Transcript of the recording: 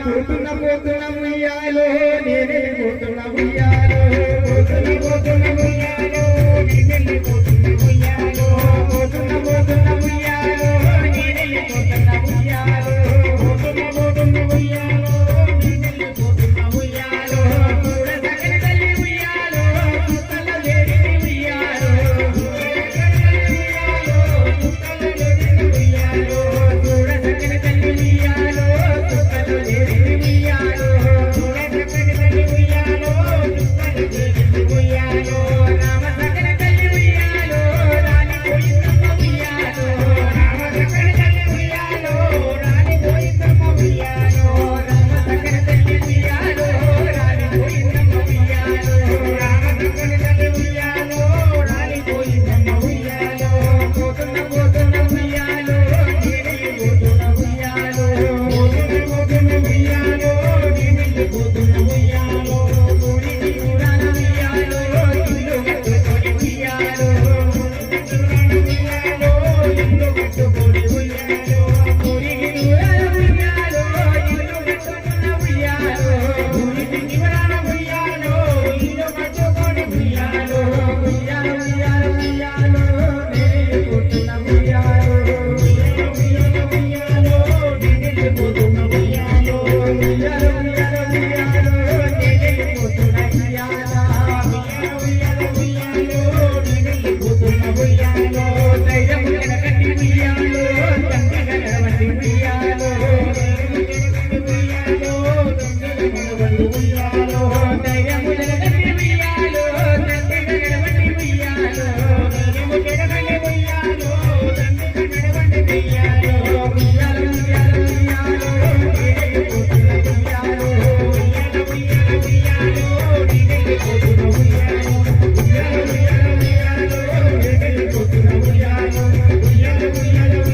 పోతున్న పోతున్న ఉయ్యాలో నేనే పోతున్న ఉయ్యాలో పోతున్న పోతున్న ఉయ్యాలో నేనే పోతున్న ఉయ్యాలో పోతున్న పోతున్న ఉయ్యాలో నేనే పోతున్న ఉయ్యాలో పోతున్న పోతున్న ఉయ్యాలో నేనే పోతున్న ఉయ్యాలో చూడ సకల తల్లి ఉయ్యాలో సుత్తల లేని ఉయ్యాలో సుత్తల లేని ఉయ్యాలో చూడ సకల తల్లి ఉయ్యాలో సుత్తల లేని ఉయ్యాలో చూడ సకల తల్లి ఉయ్యాలో సుత్తల లేని ఉయ్యాలో రామ సకల తల్లి ఉయ్యాలో రాణి పోయిందమ్మ ఉయ్యాలో రామ సకల తల్లి ఉయ్యాలో రాణి పోయిందమ్మ ఉయ్యాలో రామ సకల తల్లి ఉయ్యాలో రాణి పోయిందమ్మ ఉయ్యాలో రామ సకల తల్లి ఉయ్యాలో రాణి పోయిందమ్మ ఉయ్యాలో పోతున్న పోతున్న ఉయ్యాలో నేనే పోతున్న ఉయ్యాలో పోతున్న పోతున్న ఉయ్యాలో నేనే పోతున్న ఉయ్యాలో ఊరికి ఊరాల ఉయ్యాలో ఇల్లు కట్టుకొని ఉయ్యాలో ఉయ్యాలో ఇల్లు కట్టుకొని ఉయ్యాలో ఊరికి ఊరాల ఉయ్యాలో ఇల్లు కట్టుకున్న ఉయ్యాలో ఊరికి ఊరాల ఉయ్యాలో ఇల్లు కట్టుకొని ఉయ్యాలో ఉయ్యాలో ఉయ్యాలో ఉయ్యాలో నేనే పోతున్న ఉయ్యాలో ఉయ్యాలో ఉయ్యాలో ఉయ్యాలో నేనే పోతున్న ఉయ్యాలో ఉయ్యాలో ఉయ్యాలో ఉయ్యాలో నేనే పోతున్న ఉయ్యాలో ఉయ్యాలో ఉయ్యాలో నేనే పోతున్న ఉయ్యాలో ధైర్యం కట్టి ఉయ్యాలో తండ్రి గణపతి ఉయ్యాలో ఉయ్యాలో తండ్రి గణపతి ఉయ్యాలో